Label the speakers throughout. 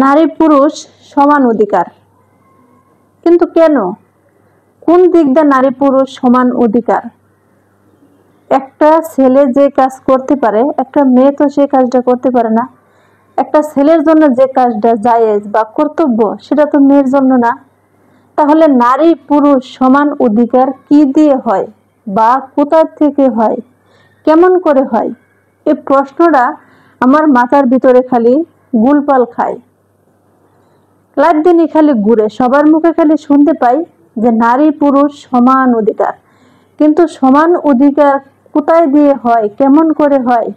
Speaker 1: নারী পুরুষ সমান অধিকার, কিন্তু কেন? কোন দিক দিয়ে নারী পুরুষ সমান অধিকার? একটা ছেলে যে কাজ করতে পারে একটা মেয়ে তো সেই কাজটা করতে পারে না। একটা ছেলের জন্য যে কাজটা জায়েজ বা কর্তব্য সেটা তো মেয়ের জন্য না। তাহলে নারী পুরুষ সমান অধিকার কি দিয়ে হয় বা কোথা থেকে হয়, কেমন করে হয়? এই প্রশ্নটা আমার মাথার ভিতরে খালি গুলপাল খায়। রাত দিনই খালি ঘুরে, সবার মুখে খালি শুনতে পাই যে নারী পুরুষ সমান অধিকার, কিন্তু সমান অধিকার কোথায় দিয়ে হয়, কেমন করে হয়,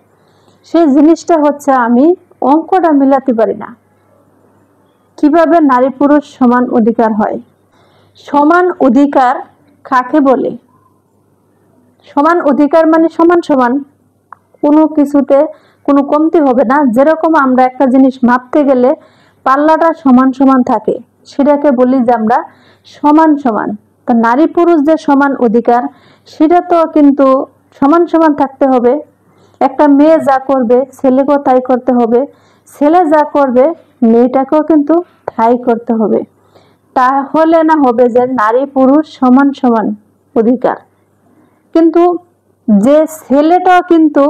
Speaker 1: সেই জিনিসটা হচ্ছে আমি অঙ্কটা মিলাতে পারি না। কিভাবে নারী পুরুষ সমান অধিকার হয়? সমান অধিকার কাকে বলে? সমান অধিকার মানে সমান সমান, কোনো কিছুতে কোনো কমতি হবে না। যেরকম আমরা একটা জিনিস মাপতে গেলে পাল্লাটা সমান সমান থাকে, সেটাকে বলি যে আমরা সমান সমান। তো নারী পুরুষ যে সমান অধিকার, সেটা তো কিন্তু সমান সমান থাকতে হবে। একটা মেয়ে যা করবে ছেলেকেও তাই করতে হবে, ছেলে যা করবে মেয়েটাকেও কিন্তু তাই করতে হবে। তাহলে না হবে যে নারী পুরুষ সমান সমান অধিকার। কিন্তু যে ছেলেটাও কিন্তু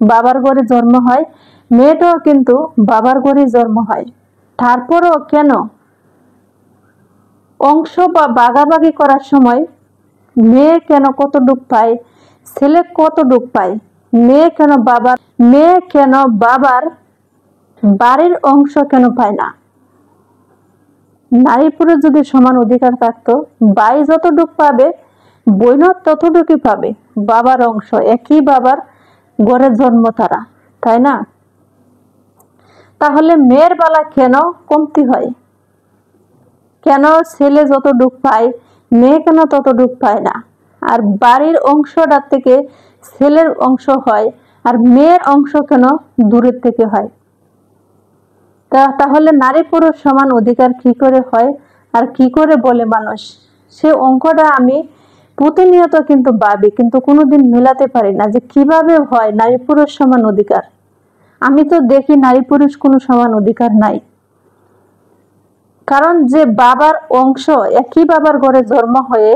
Speaker 1: বাবার ঘরে জন্ম হয়, মেয়েটাও কিন্তু বাবার ঘরে জন্ম হয়, তারপরও কেন অংশ বা ভাগাভাগি করার সময় মেয়ে কেন কতটুক পায়, ছেলে কতটুক পায়? মেয়ে কেন বাবার বাড়ির অংশ কেন পায় না? নারী পুরুষ যদি সমান অধিকার থাকতো, ভাই যতটুক পাবে বোন ততটুকুই পাবে, বাবার অংশ, একই বাবার ঘরে জন্ম তারা, তাই না? তাহলে মেয়ের বেলা কেন কমতি হয়? কেন ছেলে যতটুক পায় মেয়ে কেন ততটুক পায় না? আর বাড়ির অংশটা থেকে ছেলের অংশ হয় আর মেয়ের অংশ কেন দূরের থেকে হয়? তাহলে নারী পুরুষ সমান অধিকার কি করে হয় আর কি করে বলে মানুষ? সে অঙ্কটা আমি প্রতিনিয়ত কিন্তু ভাবি, কিন্তু কোনোদিন মেলাতে পারি না যে কিভাবে হয় নারী পুরুষ সমান অধিকার। আমি তো দেখি নারী পুরুষ কোনো সমান অধিকার নাই। কারণ যে বাবার অংশ, একই বাবার ঘরে জন্ম হয়ে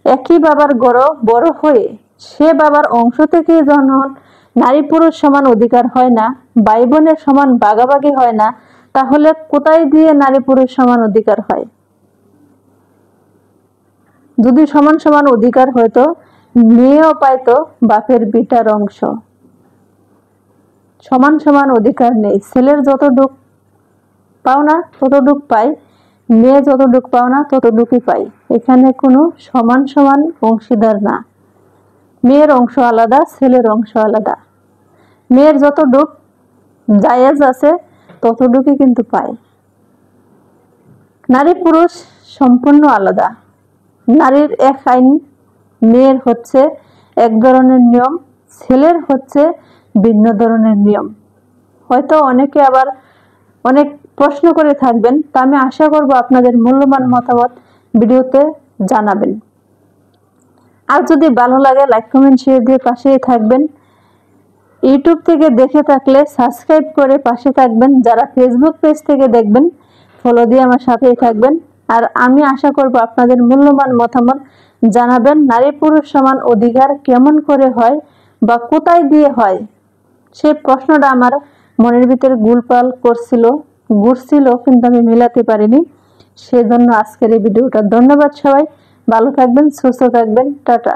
Speaker 1: একই বাবার ঘরে বড় হয়ে সে বাবার অংশ থেকে যখন নারী পুরুষ সমান অধিকার হয় না, ভাই বোনের সমান ভাগাভাগি হয় না, তাহলে কোথায় দিয়ে নারী পুরুষ সমান অধিকার হয়? যদি সমান সমান অধিকার হয়তো মেয়েও পাইতো বাপের বিটার অংশ। সমান সমান অধিকার নেই, ছেলের যতটুক পাওনা ততটুক পাই, মেয়ে যতটুক পাওনা ততটুকুই পাই। এখানে কোনো সমান সমান অংশীদার না। মেয়ের অংশ আলাদা, ছেলের অংশ আলাদা। মেয়ের যতটুক জায়েজ আছে ততটুকুই কিন্তু পায়। নারী পুরুষ সম্পূর্ণ আলাদা। নারীর এক আইন, মেয়ের হচ্ছে এক ধরনের নিয়ম, ছেলের হচ্ছে ভিন্ন ধরনের নিয়ম। হয়তো অনেকে আবার অনেক প্রশ্ন করে থাকবেন, তা আমি আশা করব আপনাদের মূল্যবান মতামত ভিডিওতে জানাবেন। আর যদি ভালো লাগে লাইক কমেন্ট শেয়ার দিয়ে পাশেই থাকবেন। ইউটিউব থেকে দেখে থাকলে সাবস্ক্রাইব করে পাশে থাকবেন। যারা ফেসবুক পেজ থেকে দেখবেন ফলো দিয়ে আমার সাথেই থাকবেন। আর আমি আশা করব আপনাদের মূল্যবান মতামত জানাবেন। নারী পুরুষ সমান অধিকার কেমন করে হয় বা কোথায় দিয়ে হয়, সেই প্রশ্নটা আমার মনের ভিতরে গুলপাল ঘুরছিল, কিন্তু আমি মেলাতে পারিনি। সেজন্য আজকের এই ভিডিওটা। ধন্যবাদ সবাই, ভালো থাকবেন, সুস্থ থাকবেন, টাটা।